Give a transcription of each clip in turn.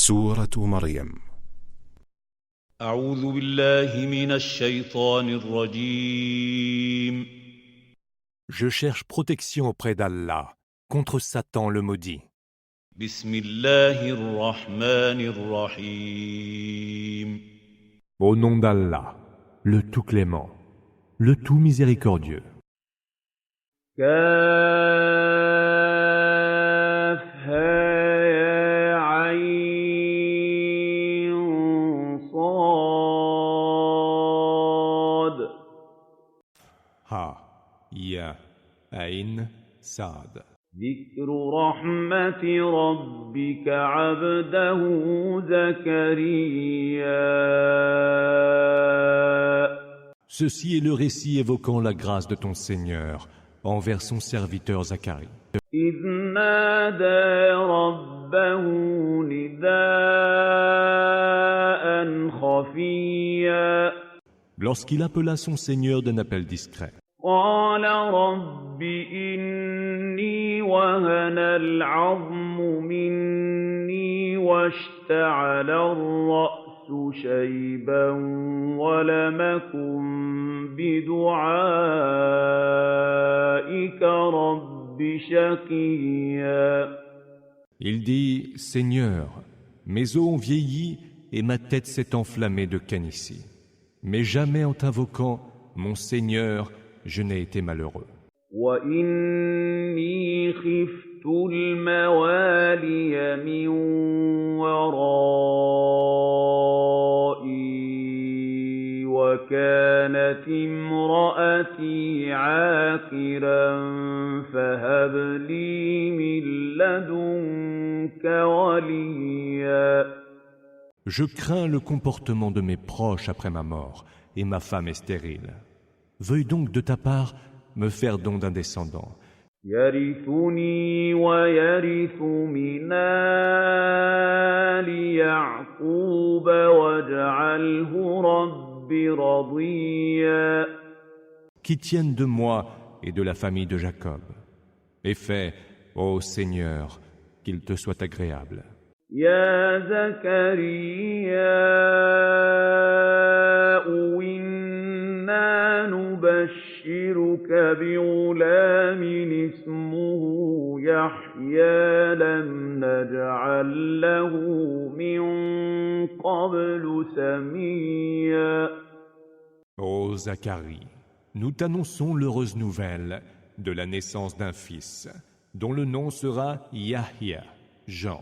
سورة مريم. أعوذ بالله من الشيطان الرجيم. Je cherche protection auprès d'Allah contre Satan le maudit. بسم الله الرحمن الرحيم. Au nom d'Allah, le tout clément, le tout miséricordieux. Ha, ya, ain, sad. ذكر رحمة ربك عبده زكريا. Ceci est le récit évoquant la grâce de ton Seigneur envers son serviteur Zacharie. إذ نادى ربه نداء خفيا. Lorsqu'il appela son Seigneur d'un appel discret. قال رب إني وهن العظم مني واشتعل الرأس شيبا ولم أكن بدعائك رب شقيا. Il dit, Seigneur, mes os ont vieilli et ma tête s'est enflammée de canicie. Mais jamais en t'invoquant, mon Seigneur, je n'ai été malheureux. وَإِنِّي خِفْتُ الْمَوَالِيَ مِنْ وَرَائِي وَكَانَتِ امْرَأَتِي عَاقِرًا فَهَبْ لِي مِنْ لَدُنْكَ وَلِيًّا. Je crains le comportement de mes proches après ma mort, et ma femme est stérile. Veuille donc de ta part me faire don d'un descendant. يَرِثُنِي وَيَرِثُ مِنْ آلِ يَعْقُوبَ وَاجْعَلْهُ رَبِّ رَضِيًّا. Qui tienne de moi et de la famille de Jacob. Et fais, ô Seigneur, qu'il te soit agréable. يَا زَكَرِيَّا إِنَّا نُبَشِّرُكَ بِغُلَامٍ اسْمُهُ يَحْيَىٰ لَمْ نَجْعَل لَّهُ مِن قَبْلُ سَمِيًّا. Ô Zacharie, nous t'annonçons l'heureuse nouvelle de la naissance d'un fils, dont le nom sera Yahya, Jean,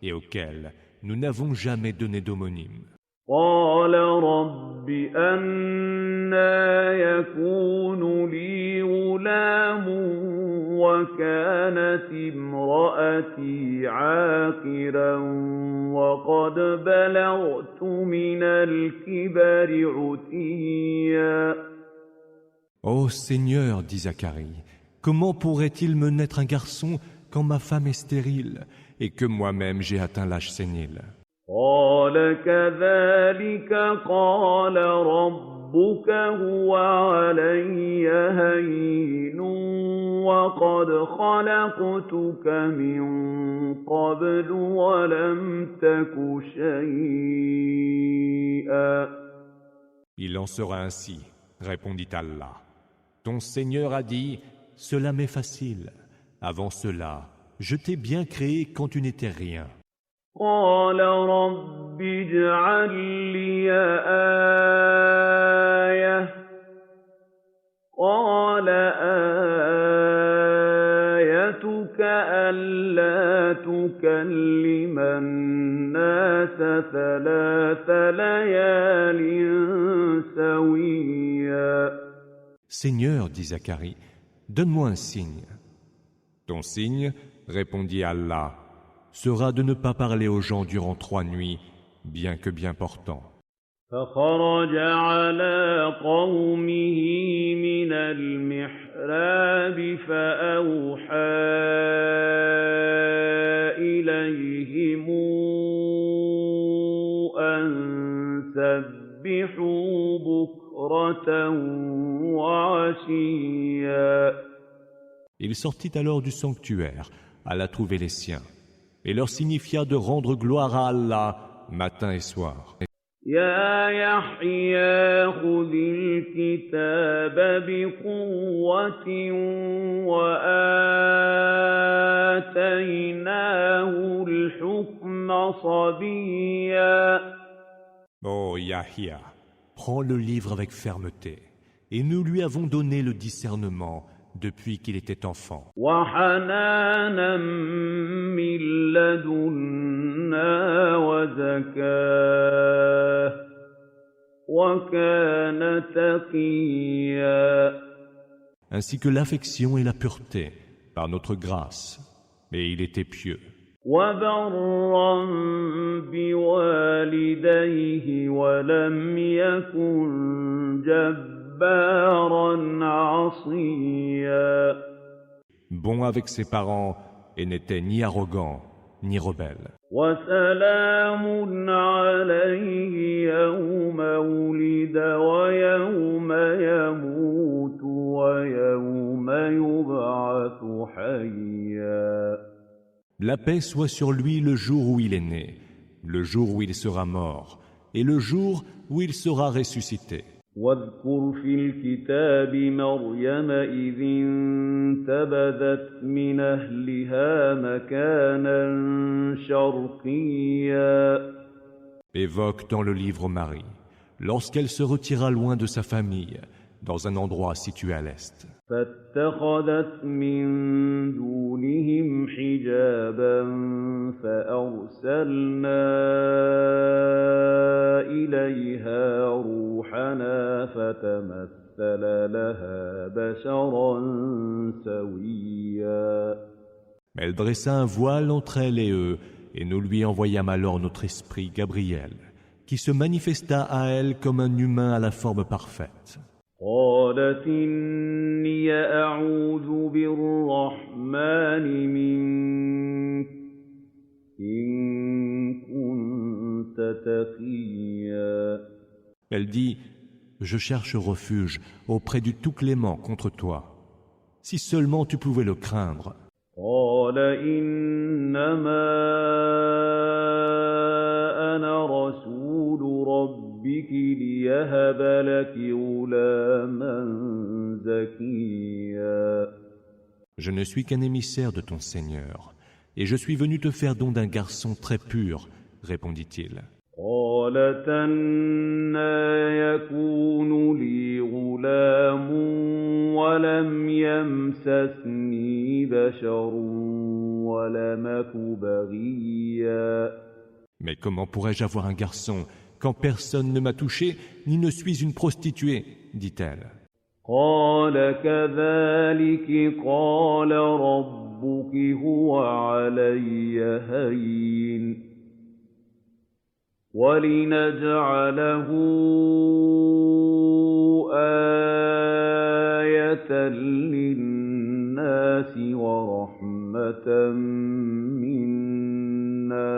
et auquel nous n'avons jamais donné d'homonyme. قال رب أنى يكون لي غلام وكانت امرأتي عاقرا وقد بلغت من الكبر عتيا. Ô Seigneur, dit Zacharie, comment pourrait-il me naître un garçon quand ma femme est stérile et que moi-même j'ai atteint l'âge sénile? قال كذلك قال ربك هو علي هين وقد خلقتك من قبل ولم تك شيئا. Il en sera ainsi, répondit Allah. Ton Seigneur a dit, cela m'est facile. Avant cela, je t'ai bien créé quand tu n'étais rien. قال رب اجعل لي آية قال آيتك ألا تكلم الناس 3 ليال سويا. Seigneur, dit Zacharie, donne-moi un signe. Ton signe, répondit Allah, sera de ne pas parler aux gens durant 3 nuits, bien que bien portant. فخرج على قومه من المحراب فأوحى إليهم أن سبحوا بكرة وعشيا. Il sortit alors du sanctuaire, alla trouver les siens, et leur signifia de rendre gloire à Allah matin et soir. يا يحيى خذ الكتاب بقوة وآتيناه الحكم صبيا. Ô Yahya, prends le livre avec fermeté, et nous lui avons donné le discernement depuis qu'il était enfant. وحنانا من لدنا وزكاة وكان تقيا. Ainsi que l'affection et la pureté par notre grâce, et il était pieux. وبرا بوالديه ولم يكن جبارا عصيا. Bon avec ses parents et n'était ni arrogant ni rebelle. وسلام عليه يوم ولد ويوم يموت ويوم يبعث حيا. La paix soit sur lui le jour où il est né, le jour où il sera mort, et le jour où il sera ressuscité. واذكر في الكتاب مريم إذ انتبذت من أهلها مكانا شرقيا. Évoque dans le livre Marie, lorsqu'elle se retira loin de sa famille, dans un endroit situé à l'est. فاتخذت من دونهم حجابا فأرسلنا إليها روحنا فتمثل لها بشرا سويا. Elle dressa un voile entre elle et eux, et nous lui envoyâmes alors notre esprit Gabriel, qui se manifesta à elle comme un humain à la forme parfaite. قالت إني أعوذ بالرحمن منك إن كنت تقيا. Elle dit, je cherche refuge auprès du Tout-Clément contre toi, si seulement tu pouvais le craindre. قال إنما أنا رسول ربك ليهب لك غلاما زكيا. Je ne suis qu'un émissaire de ton Seigneur, et je suis venu te faire don d'un garçon très pur, répondit-il. قالت أنى يكون لي غلام ولم يمسسني بشر ولم أك بغيا. Mais comment pourrais-je avoir un garçon quand personne ne m'a touché, ni ne suis une prostituée, dit-elle. قال كذلك قال ربك هو علي هين ولنجعله آية للناس ورحمة منا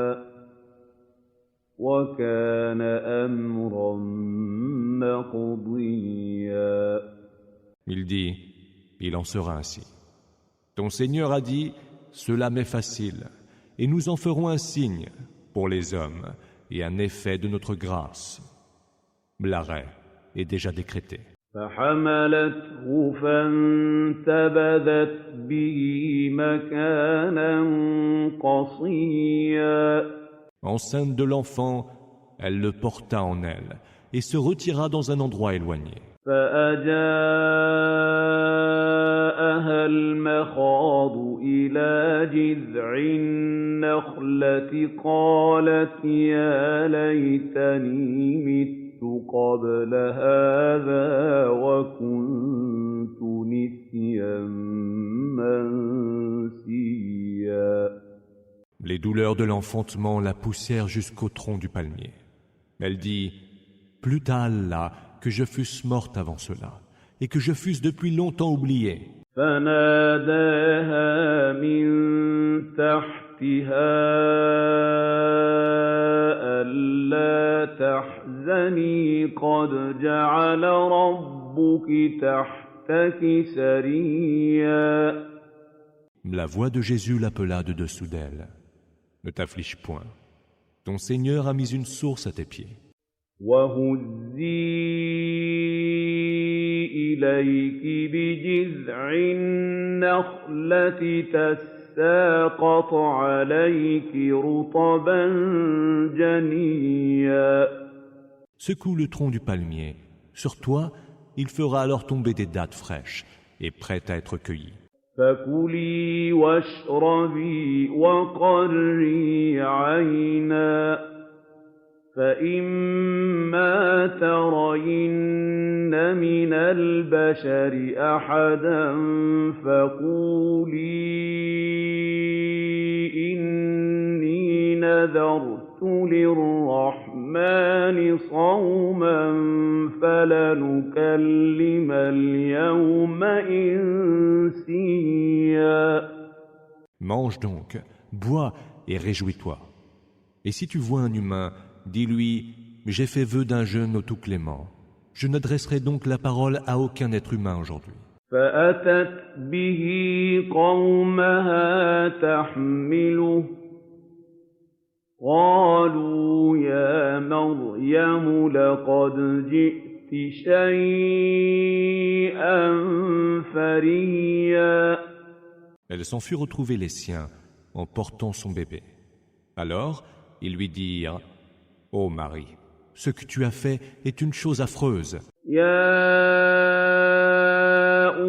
وكان أمرا مقضيا. Il dit, il en sera ainsi. Ton Seigneur a dit, cela m'est facile, et nous en ferons un signe pour les hommes et un effet de notre grâce. L'arrêt est déjà décrété. فحملته فانتبذت به مكانا قصيا. Enceinte de l'enfant, elle le porta en elle et se retira dans un endroit éloigné. فأجاءها المخاض إلى جذع النخلة قالت يا ليتني مت قبل هذا وكنت نسيا منسيا. Les douleurs de l'enfantement la poussèrent jusqu'au tronc du palmier. Elle dit, plût à Allah que je fusse morte avant cela, et que je fusse depuis longtemps oubliée. فناداها من تحتها ألا تحزني قد جعل ربك تحتك سريا. La voix de Jésus l'appela de dessous d'elle. Ne t'afflige point. Ton Seigneur a mis une source à tes pieds. وهزي إليك بجذع النخلة تساقط عليك رطبا جنيا. Secoue le tronc du palmier. Sur toi, il fera alors tomber des dattes fraîches et prêtes à être cueillies. فكلي واشربي وقري عينا فإما ترين من البشر أحدا فقولي إني نذرت للرحمن صوما فلنكلم اليوم إنسيا. Mange donc, bois et réjouis-toi. Et si tu vois un humain, dis-lui, j'ai fait vœu d'un jeûne au tout clément. Je n'adresserai donc la parole à aucun être humain aujourd'hui. فأتت به قومها تحمله قالوا يا مريم لقد جئت شيئا فريا. Elle s'en fut retrouver les siens en portant son bébé. Alors, ils lui dirent, ô Marie, ce que tu as fait est une chose affreuse. يا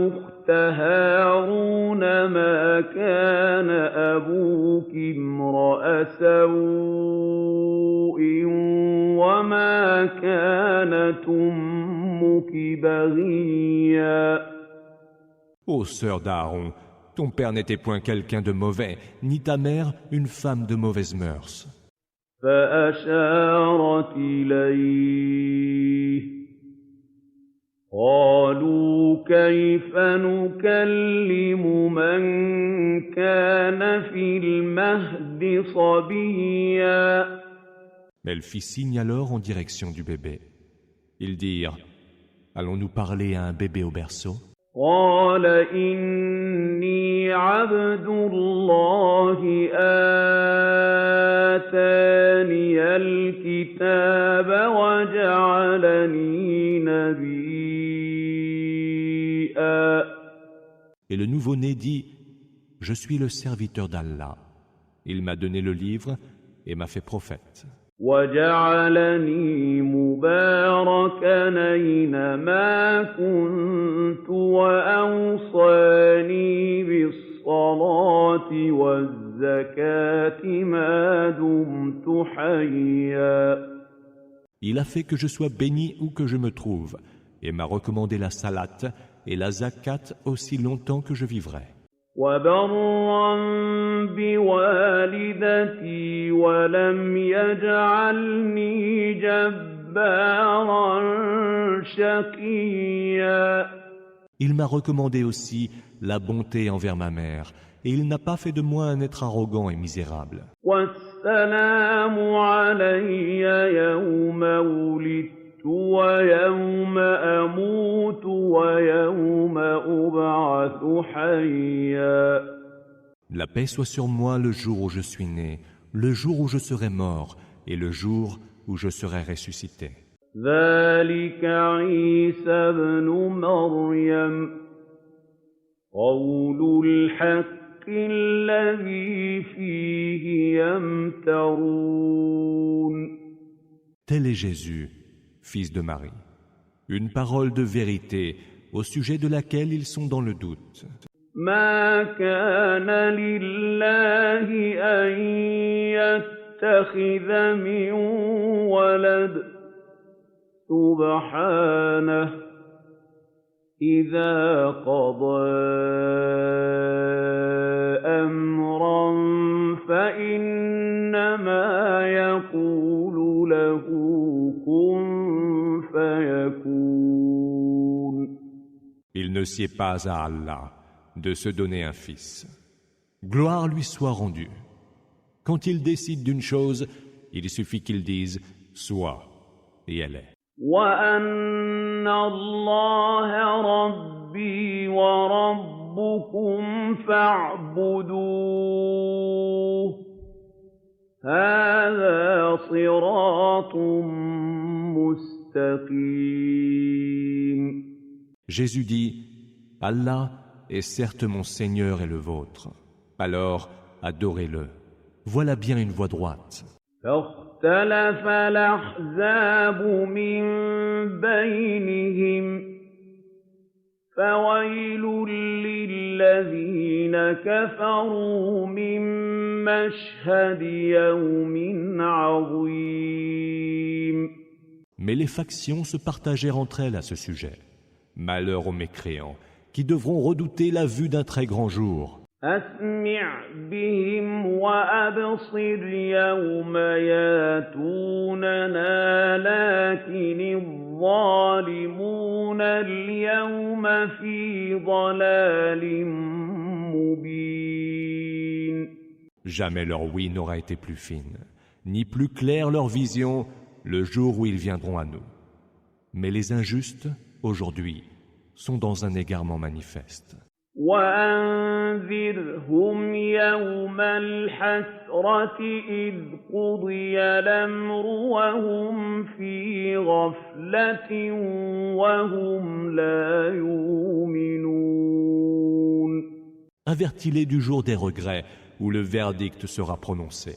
أخت هارون ما كان أبوك امرأ سوء وما كانت أمك بغيا. Ô sœur d'Aaron, ton père n'était point quelqu'un de mauvais, ni ta mère une femme de mauvaises mœurs. فأشارت إليه قالوا كيف نكلم من كان في المهد صبيا. Elle fit signe alors en direction du bébé. Ils dirent, allons-nous parler à un bébé au berceau? قال إني عبد الله آتاني الكتاب وجعلني نبيا. Et le nouveau-né dit, je suis le serviteur d'Allah. Il m'a donné le livre et m'a fait prophète. وجعلني مباركا أينما كنت وأوصاني بالصلاة والزكاة ما دمت حيا. Il a fait que je sois béni où que je me trouve et m'a recommandé la salat et la zakat aussi longtemps que je vivrai. وبرا بوالدتي ولم يجعلني جبارا شقيا. Il m'a recommandé aussi la bonté envers ma mère et il n'a pas fait de moi un être arrogant et misérable. والسلام علي يوم ولدت ويوم أموت ويوم أبعث حيا. La paix soit sur moi le jour où je suis né, le jour où je serai mort et le jour où je serai ressuscité. ذلك عيسى ابن مريم قول الحق الذي فيه يمترون. Tel est Jésus, fils de Marie, une parole de vérité au sujet de laquelle ils sont dans le doute. ما كان لله أن يتخذ من ولد سبحانه إذا قضى أمرا فإنما يقول له كن فيكون. Il ne sied pas à Allah de se donner un fils. Gloire lui soit rendue. Quand il décide d'une chose, il suffit qu'il dise « sois » et elle est. وَأَنَّ اللَّهَ رَبِّي وَرَبُّكُمْ فَاعْبُدُوهُ هَٰذَا صِرَاطٌ مُّسْتَقِيمٌ. Jésus dit, Allah est certes mon Seigneur et le vôtre. Alors, adorez-le. Voilà bien une voie droite. فاختلف الأحزاب من بينهم فويل للذين كفروا من مشهد يوم عظيم. Mais les factions se partagèrent entre elles à ce sujet. Malheur aux mécréants, qui devront redouter la vue d'un très grand jour. أسمع بهم وأبصر يوم ياتوننا لكن الظالمون اليوم في ضلال مبين. Jamais leur ouïe n'aura été plus fine, ni plus claire leur vision le jour où ils viendront à nous. Mais les injustes, aujourd'hui, sont dans un égarement manifeste. وأنذرهم يوم الحسرة إذ قضي الأمر وهم في غفلة وهم لا يؤمنون. Avertis-les du jour des regrets où le verdict sera prononcé,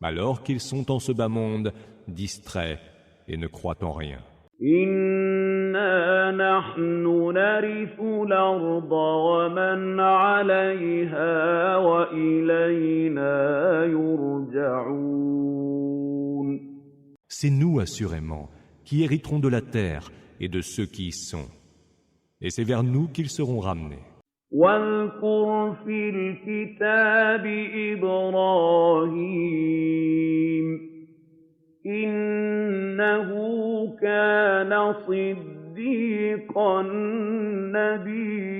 alors qu'ils sont en ce bas monde, distraits et ne croient en rien. إِنَّا نَحْنُ نَرِثُ الْأَرْضَ وَمَنْ عَلَيْهَا وَإِلَيْنَا يُرْجَعُونَ. C'est nous, assurément, qui hériterons de la terre et de ceux qui y sont. Et c'est vers nous qu'ils seront ramenés. واذكر في الكتاب إبراهيم إنه كان صديقا نبيا.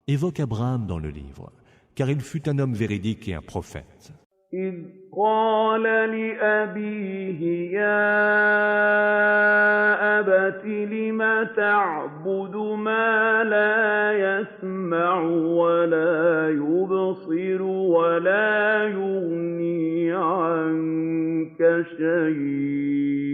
Évoque Abraham dans le livre, car il fut un homme véridique et un prophète. إذ قال لأبيه يا أبت لم تعبد ما لا يسمع ولا يبصر ولا يغني عنك شيئا.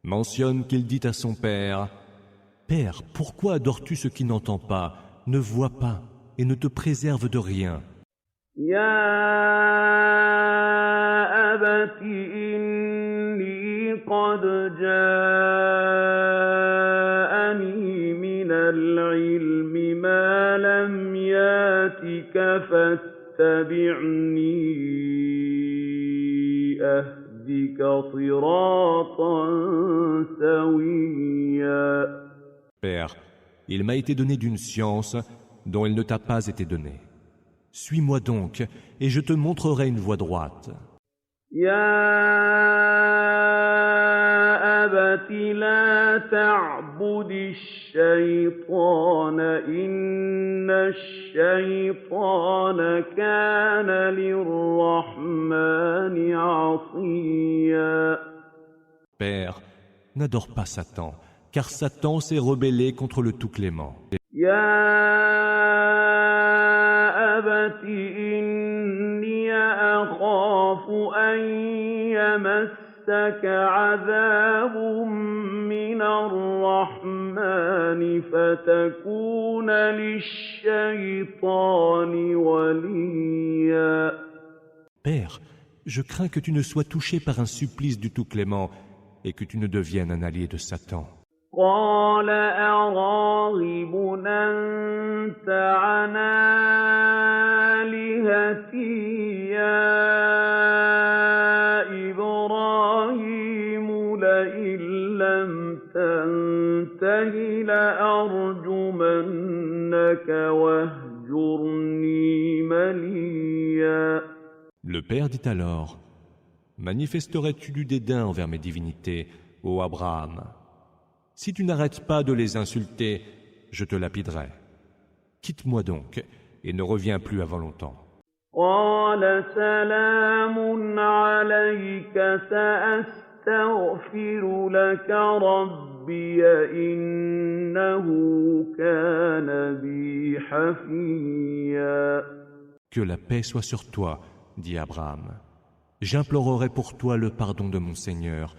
Mentionne qu'il dit à son père, « Père, pourquoi adores-tu ce qui n'entend pas, ne voit pas et ne te préserve de rien ?» يا أبت إني قد جاءني من العلم ما لم ياتك فاتبعني أهدك صراطا سويا. Père, il m'a été donné d'une science dont il ne t'a pas été donné. Suis-moi donc, et je te montrerai une voie droite. يا أبت لا تعبد الشيطان إن الشيطان كان للرحمن عصيا. Père, n'adore pas Satan, car Satan s'est rebellé contre le Tout-Clément. أبت إني أخاف أن يمسك عذاب من الرحمن فتكون للشيطان وليا. Père, je crains que tu ne sois touché par un supplice du Tout-Clément et que tu ne deviennes un allié de Satan. قال أراغب أنت عن آلهتي يا إبراهيم لئن لم تنته لأرجمنك واهجرني مليا. Le Père dit alors, « Manifesterais-tu du dédain envers mes divinités, ô Abraham ? Si tu n'arrêtes pas de les insulter, je te lapiderai. Quitte-moi donc et ne reviens plus avant longtemps. » قال سلام عليك سأستغفر لك ربي إنه كان بي حفيا. Que la paix soit sur toi, dit Abraham. J'implorerai pour toi le pardon de mon Seigneur.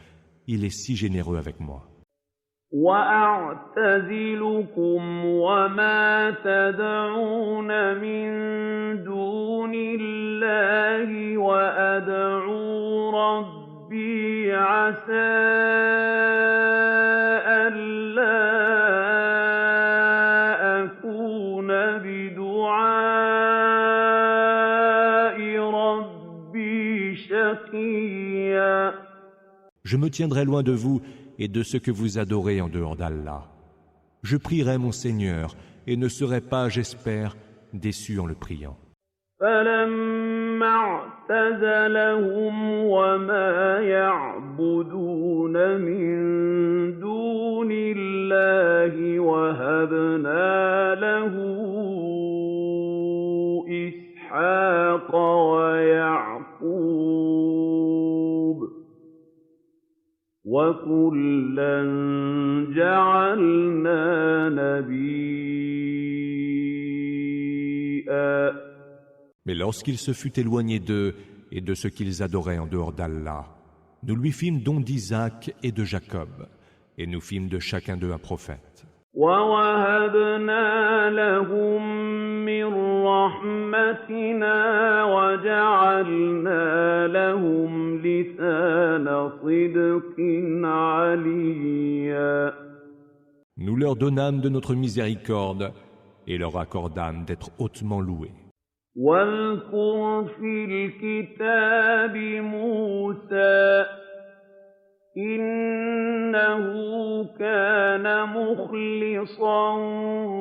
Il est si généreux avec moi. وأعتزلكم وما تدعون من دون الله وأدعو ربي عسى ألا أكون بدعاء ربي شقيا. Je me tiendrai loin de vous et de ce que vous adorez en dehors d'Allah. Je prierai mon Seigneur et ne serai pas, j'espère, déçu en le priant. فلما اعتزلهم وما يعبدون من دون الله وهبنا له إسحاق ويعقوب وكلا جعلنا نبيا. Mais lorsqu'il se fut éloigné d'eux et de ce qu'ils adoraient en dehors d'Allah, nous lui fîmes don d'Isaac et de Jacob, et nous fîmes de chacun d'eux un prophète. وَوَهَبْنَا لَهُم مِّن رَّحْمَتِنَا وَجَعَلْنَا لَهُمْ لِسَانَ صِدْقٍ عَلِيًّا. Nous leur donnâmes de notre miséricorde et leur accordâmes d'être hautement loués. واذكر في الكتاب موسى إنه كان مخلصا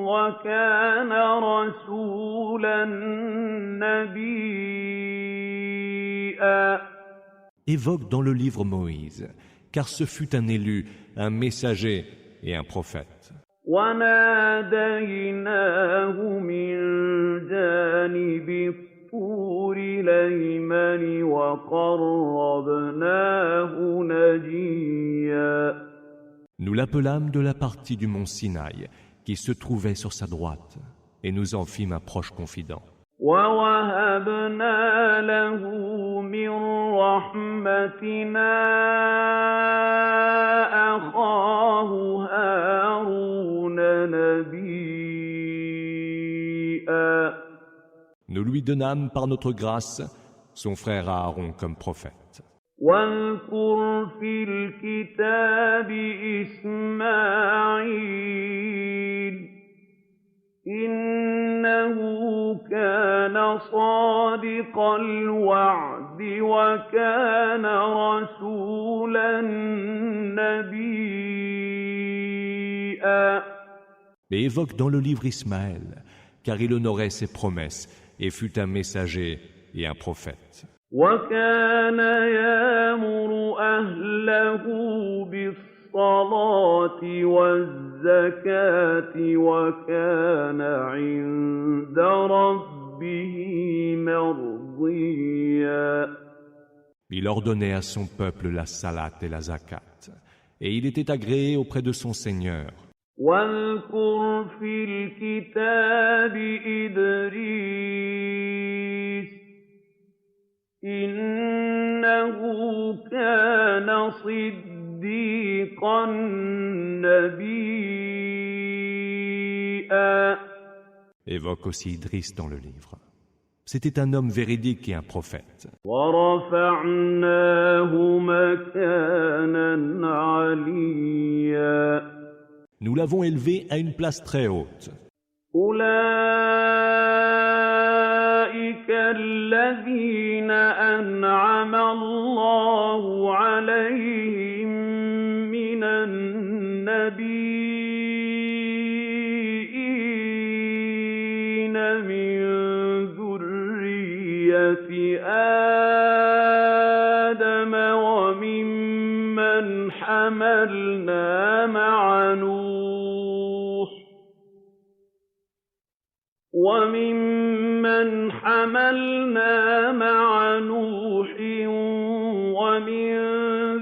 وكان رسولا نبيا. Évoque dans le livre Moïse, car ce fut un élu, un messager et un prophète. وَنَادَيْنَاهُ مِن جَانِبِ الطُّورِ الْأَيْمَنِ وَقَرَّبْنَاهُ نَجِيًّا. Nous l'appelâmes de la partie du mont Sinaï, qui se trouvait sur sa droite, et nous en fîmes un proche confident. وَوَهَبْنَا لَهُ مِن رَّحْمَتِنَا أَخَاهُ هَارُونَ نَبِيًّا. Nous lui donnâmes par notre grâce son frère Aaron comme prophète. واذكر في الكتاب إسماعيل إنه كان صادق الوعد وكان رسولا نبيا. Mais évoque dans le livre Ismaël, car il honorait ses promesses et fut un messager et un prophète. وكان يأمر أهله بالصلاة والزكاة وكان عند ربه مرضيا. Il ordonnait à son peuple la salat et la zakat, et il était agréé auprès de son Seigneur. واذكر في الكتاب إدريس إنه كان صديقا نبيا. Évoque aussi Idriss dans le livre. C'était un homme véridique et un prophète. ورفعناه مكانا عليا. Nous l'avons élevé à une place très haute. أولئك الذين أنعم الله عليهم من النبيين من ذرية آدم وممن حملنا مع نوح ومن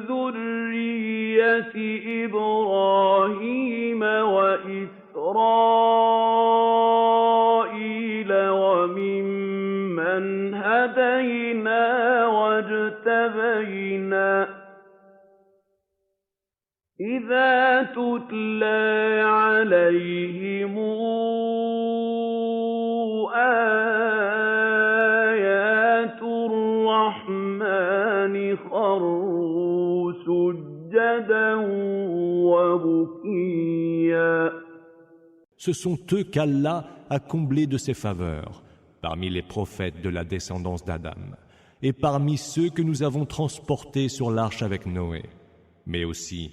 ذرية إبراهيم وإسرائيل وممن هدينا واجتبينا إذا تتلى عليهم آيات الرحمن خروا سجدا وبكيا. Ce sont eux qu'Allah a comblés de ses faveurs, parmi les prophètes de la descendance d'Adam, et parmi ceux que nous avons transportés sur l'arche avec Noé, mais aussi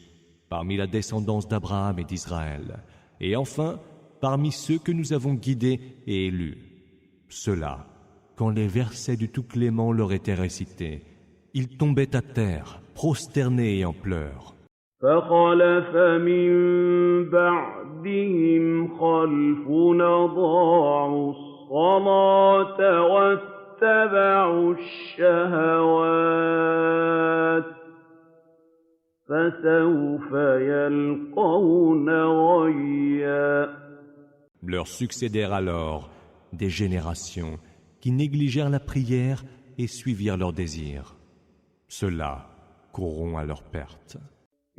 parmi la descendance d'Abraham et d'Israël, et enfin parmi ceux que nous avons guidés et élus. Ceux-là, quand les versets du Tout-Clément leur étaient récités, ils tombaient à terre, prosternés et en pleurs. فخلف من بعدهم خلف أضاعوا الصلاة واتبعوا الشهوات فسوف يلقون غيا. Leur succédèrent alors des générations qui négligèrent la prière et suivirent leurs désirs. Ceux-là courront à leur perte.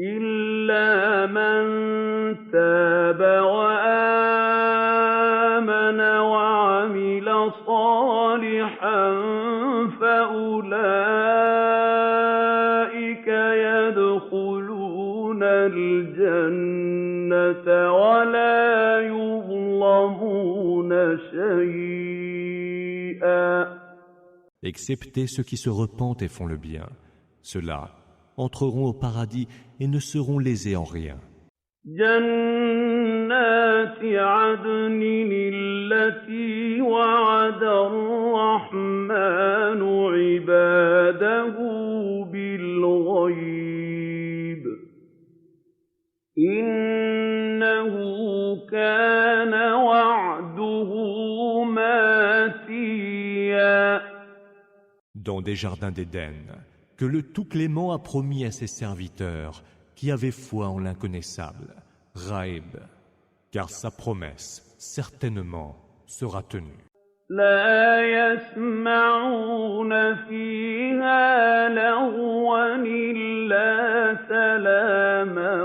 إلا من تاب وآمن وعمل صالحا فأولئك يدخلون الجنة ولا يظلمون شيئا. Excepté ceux qui se repentent et font le bien, ceux-là entreront au paradis et ne seront lésés en rien. جنات عدن التي وعد الرحمن عباده بالغيب إنه كان وعده ماتيا. Dans des jardins d'Éden, que le Tout-Clément a promis à ses serviteurs qui avaient foi en l'inconnaissable, Ghaib, car sa promesse, certainement, sera tenue. لا يسمعون فيها لغوا إلا سلاما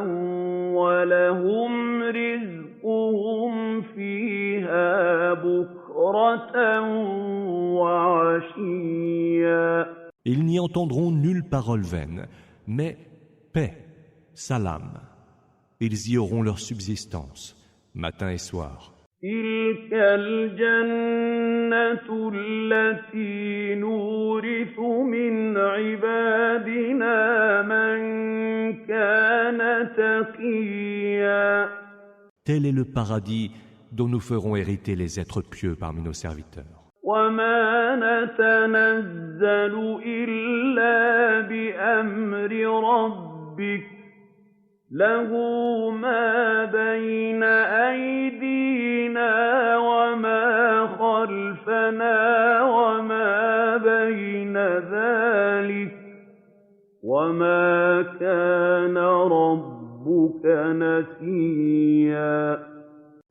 ولهم رزقهم فيها بكرة وعشيا. Ils n'y entendront nulle parole vaine, mais paix, salam. Ils y auront leur subsistance, matin et soir. تلك الجنة التي نورث من عبادنا من كان تقيا. Tel est le paradis dont nous ferons hériter les êtres pieux parmi nos serviteurs. وما نتنزل إلا بأمر ربك له ما بين أيدينا وما خلفنا وما بين ذلك وما كان ربك نسيا.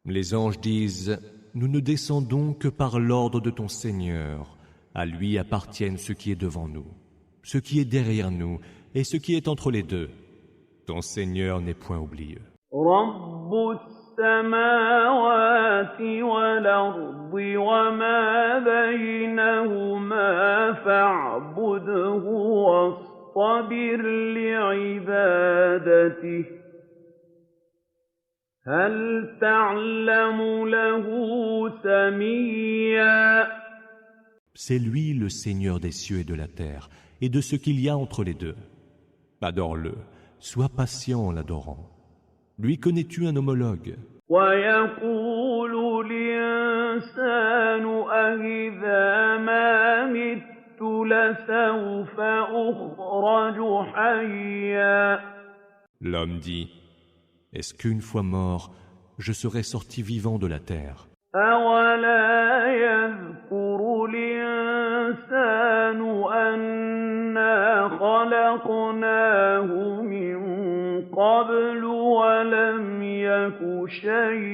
Les anges disent: nous ne descendons que par l'ordre de ton Seigneur. À lui appartiennent ce qui est devant nous, ce qui est derrière nous et ce qui est entre les deux. Ton Seigneur n'est point oublieux. رب السماوات والأرض وما بينهما فاعبده واصطبر لعبادته هل تعلم له سميا. C'est lui le Seigneur des cieux et de la terre et de ce qu'il y a entre les deux. Adore-le, sois patient en l'adorant. Lui connais-tu un homologue? ويقول الإنسان أإذا ما مت لسوف أخرج حيا. L'homme dit: est-ce qu'une fois mort, je serai sorti vivant de la terre? أولا يذكر الإنسان أنا خلقناه من قبل ولم يك شيئا.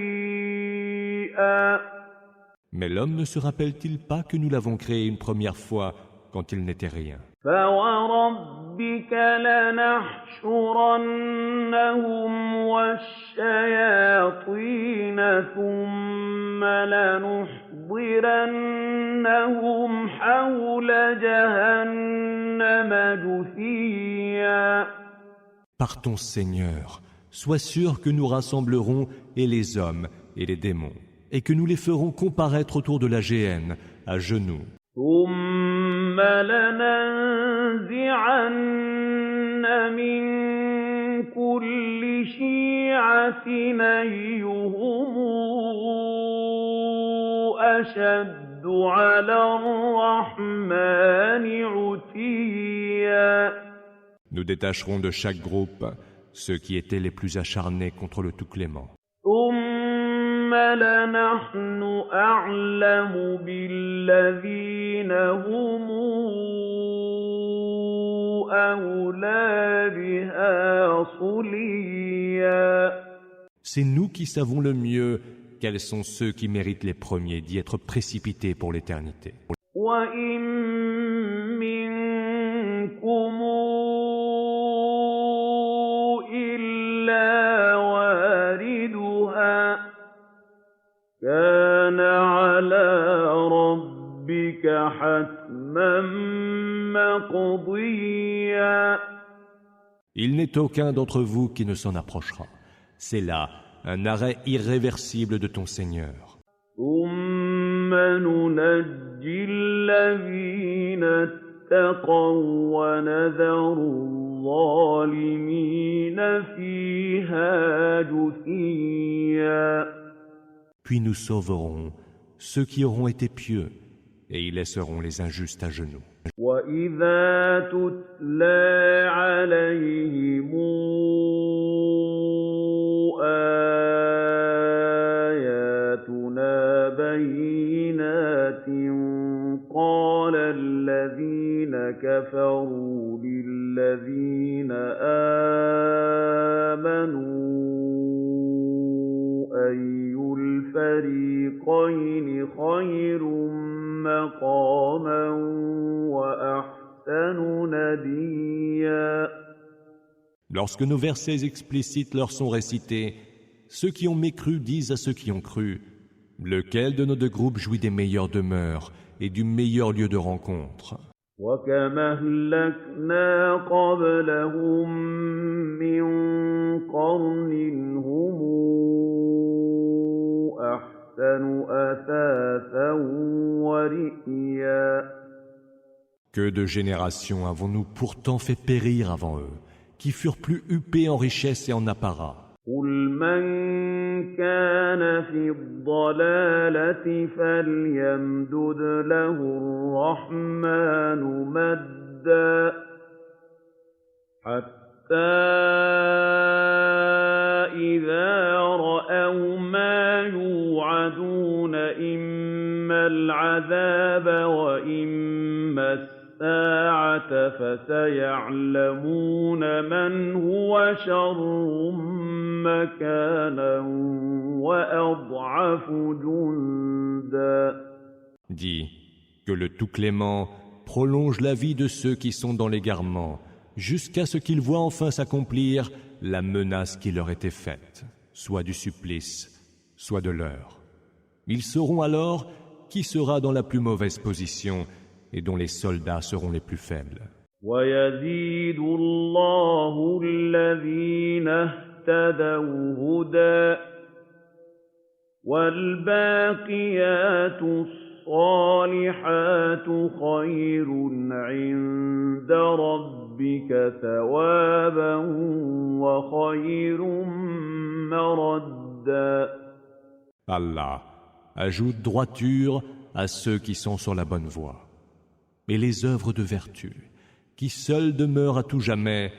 Mais l'homme ne se rappelle-t-il pas que nous l'avons créé une première fois quand il n'était rien? فَوَرَبِّكَ لَنَحْشُرَنَّهُمْ وَالشَّيَاطِينَ ثُمَّ لَنُحْضِرَنَّهُمْ حَوْلَ جَهَنَّمَ جُثِيًّا. Par ton Seigneur, sois sûr que nous rassemblerons et les hommes et les démons, et que nous les ferons comparaître autour de la géhenne, à genoux. ثُمَّ لَنَنزِعَنَّ مِن كُلِّ شِيعَةٍ أَيُّهُمْ أَشَدُّ عَلَى الرَّحْمَٰنِ عُتِيًّا. Nous détacherons de chaque groupe ceux qui étaient les plus acharnés contre le Tout-Clément. ثُمَّ لَنَحْنُ أَعْلَمُ بِالَّذِينَ هُمْ أَوْلَىٰ بِهَا صِلِيًّا. C'est nous qui savons le mieux quels sont ceux qui méritent les premiers d'y être précipités pour l'éternité. وَإِن مِّنكُمْ إِلَّا وَارِدُهَا كَانَ عَلَىٰ رَبِّكَ حَتْمًا مَّقْضِيًّا. Il n'est aucun d'entre vous qui ne s'en approchera. C'est là un arrêt irréversible de ton Seigneur. ثُمَّ نُنَجِّي الَّذِينَ اتَّقَوا وَّنَذَرُ الظَّالِمِينَ فِيهَا جُثِيًّا. Puis nous sauverons ceux qui auront été pieux, et y laisserons les injustes à genoux. وَإِذَا تُتْلَىٰ عَلَيْهِمْ آيَاتُنَا بَيِّنَاتٍ قَالَ الَّذِينَ كَفَرُوا لِلَّذِينَ آمَنُوا أَيُّ الْفَرِيقَيْنِ خَيْرٌ مَّقَامًا وَأَحْسَنُ نَدِيًّا. Lorsque nos versets explicites leur sont récités, ceux qui ont mécru disent à ceux qui ont cru, « Lequel de nos deux groupes jouit des meilleures demeures et du meilleur lieu de rencontre ?» وَكَمْ أَهْلَكْنَا قَبْلَهُم مِّن قَرْنٍ هُمْ أَحْسَنُ أَثَاثًا وَرِئْيًا. Que de générations avons-nous pourtant fait périr avant eux, qui furent plus huppés en richesse et en apparat. قُلْ مَن كَانَ فِي الضَّلَالَةِ فَلْيَمْدُدْ لَهُ الرَّحْمَٰنُ مَدًّا حَتَّىٰ إِذَا رَأَوْا مَا يُوعَدُونَ إِمَّا الْعَذَابَ وَإِمَّا السَّاعَةَ فَسَيَعْلَمُونَ مَنْ هُوَ شَرٌّ مَّكَانًا وَأَضْعَفُ جُندًا. Dis que le Tout-Clément prolonge la vie de ceux qui sont dans l'égarement, jusqu'à ce qu'ils voient enfin s'accomplir la menace qui leur était faite, soit du supplice, soit de l'heure. Ils sauront alors qui sera dans la plus mauvaise position et dont les soldats seront les plus faibles. وَيَزِيدُ اللَّهُ الَّذِينَ اهْتَدَوْا هُدًى وَالْبَاقِيَاتُ الصَّالِحَاتُ خَيْرٌ عِندَ رَبِّكَ ثَوَابًا وَخَيْرٌ مَّرَدًّا. Allah ajoute droiture à ceux qui sont sur la bonne voie. Et les œuvres de vertu, qui seules demeurent à tout jamais,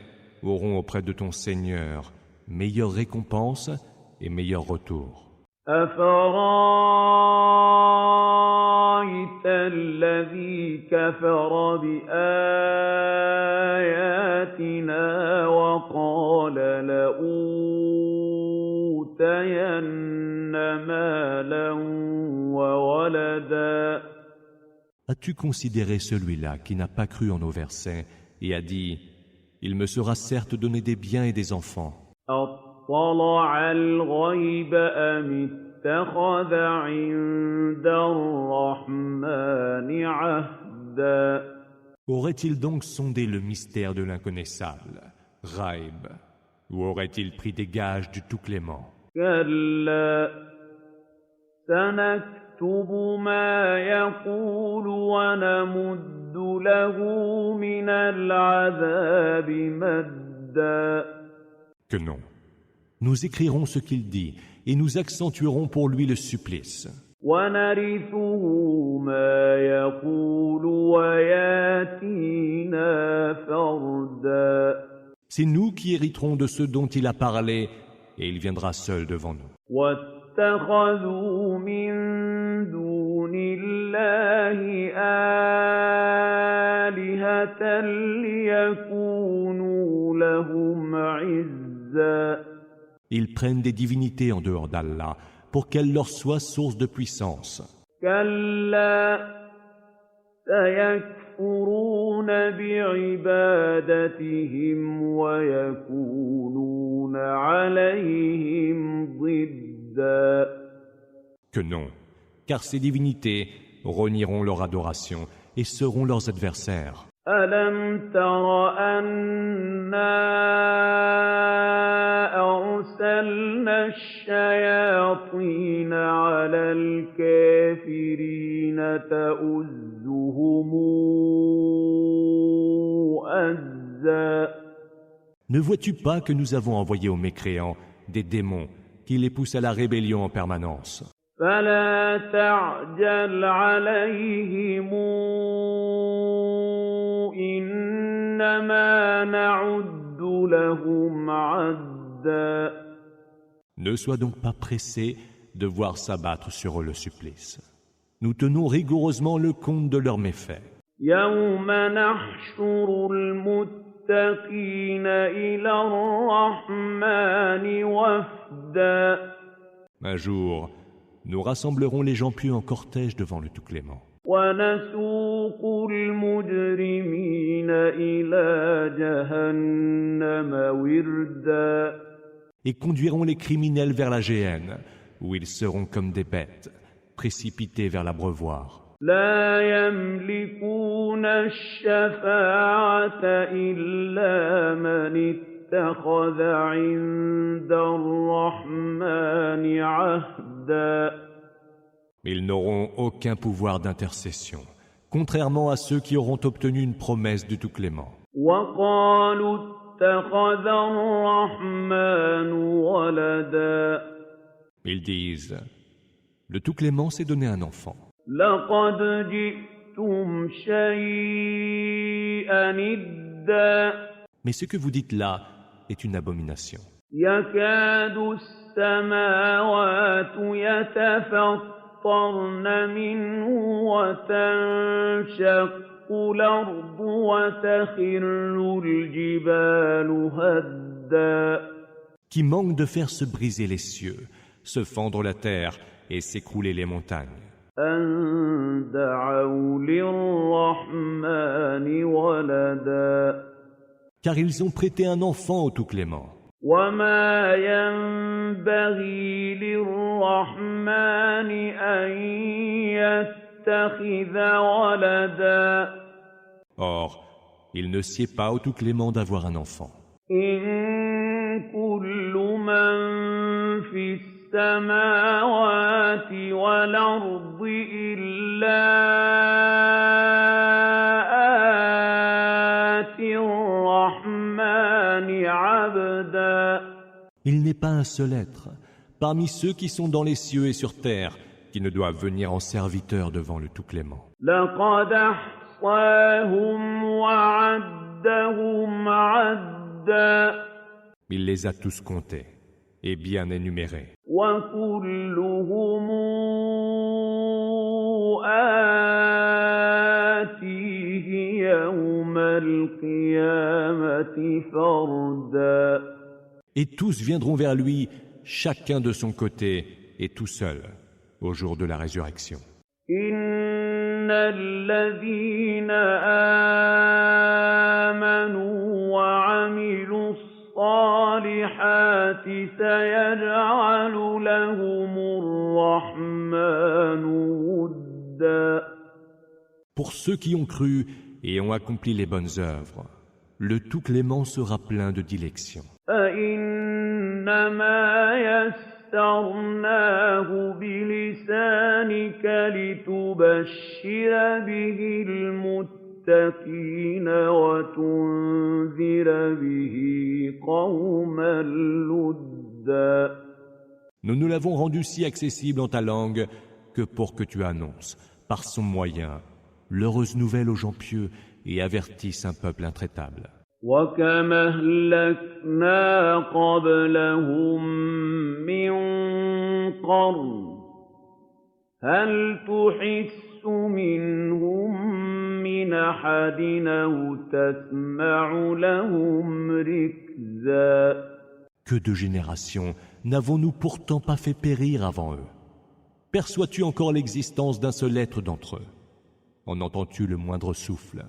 auront auprès de ton Seigneur meilleure récompense et meilleur retour. أَفَرَأَيْتَ الَّذِي كَفَرَ بِآيَاتِنَا وَقَالَ لَأُوتَيَنَّ مَالًا وَوَلَدًا ولدا As-tu considéré celui-là qui n'a pas cru en nos versets et a dit « Il me sera certes donné des biens et des enfants » أطلع الغيب أم اتخذ عند الرحمن عهدا Aurait-il donc sondé le mystère de l'inconnaissable, Ghaib, ou aurait-il pris des gages du Tout-Clément? كلا سنكتب ما يقول ونمد له من العذاب مدا Que non. Nous écrirons ce qu'il dit et nous accentuerons pour lui le supplice. ونرثه ما يقول وياتينا فردا C'est nous qui hériterons de ce dont il a parlé et il viendra seul devant nous. واتخذوا من دون الله آلهة ليكونوا لهم عزا Ils prennent des divinités en dehors d'Allah pour qu'elles leur soient source de puissance. كلا سيكفرون بعبادتهم ويكونون عليهم ضدا Que non, car ces divinités renieront leur adoration et seront leurs adversaires. ألم تر أنا أرسلنا الشياطين على الكافرين تؤزهم أزا Ne vois-tu pas que nous avons envoyé aux mécréants des démons qui les poussent à la rébellion en permanence? فلا تعجل عليهم إنما نعد لهم عدا Ne sois donc pas pressé de voir s'abattre sur eux le supplice. Nous tenons rigoureusement le compte de leurs méfaits. يوم نحشر المتقين إلى الرحمن وفدا Un jour, nous rassemblerons les gens pieux en cortège devant le Tout-Clément. ونسوق المجرمين إلى جهنم وردا Et conduiront les criminels vers la géhenne, où ils seront comme des bêtes, précipités vers l'abreuvoir. لا يملكون الشفاعة إلا من اتخذ عند الرحمن عهدا Ils n'auront aucun pouvoir d'intercession, contrairement à ceux qui auront obtenu une promesse du Tout-Clément. وقالوا اتخذ الرحمن ولدا Ils disent, le Tout-Clément s'est donné un enfant. لقد جئتم شيئا إدا Mais ce que vous dites là est une abomination. يكاد السماوات يتفطرن منه وتنشق الأرض وتخر الجبال هدا Qui manque de faire se briser les cieux, se fendre la terre et s'écrouler les montagnes. أن دعوا للرحمن ولدا Car ils ont prêté un enfant au Tout-Clément. وما ينبغي للرحمن أن يتخذ ولدا Or, il ne sied pas au Tout-Clément d'avoir un enfant. إن كل من في السماوات والأرض إلا آتي الرحمن عبدا Il n'est pas un seul être, parmi ceux qui sont dans les cieux et sur terre, qui ne doivent venir en serviteur devant le Tout-Clément. لقد أحصاهم وعدهم عدا Il les a tous comptés et bien énumérés. وكلهم آتيه يوم القيامة فردا Et tous viendront vers lui, chacun de son côté et tout seul, au jour de la résurrection. إِنَّ الَّذِينَ آمَنُوا وَعَمِلُوا الصَّالِحَاتِ سَيَجْعَلُ لَهُمُ الرَّحْمَٰنُ وُدًّا. Pour ceux qui ont cru et ont accompli les bonnes œuvres, le Tout-Clément sera plein de dilection. فَإِنَّمَا يَسَّرْنَاهُ بِلِسَانِكَ لِتُبَشِّرَ بِهِ الْمُتَّقِينَ وَتُنذِرَ بِهِ قَوْمًا لُّدًّا. Nous nous l'avons rendu si accessible en ta langue que pour que tu annonces, par son moyen, l'heureuse nouvelle aux gens pieux et avertisses un peuple intraitable. وَكَمْ أَهْلَكْنَا قَبْلَهُم مِّن قَرْنٍ هَلْ تُحِسُّ مِنْهُم مِّنْ أَحَدٍ أَوْ تَسْمَعُ لَهُمْ رِكْزًا. Que de générations n'avons-nous pourtant pas fait périr avant eux? Perçois-tu encore l'existence d'un seul être d'entre eux? En entends-tu le moindre souffle?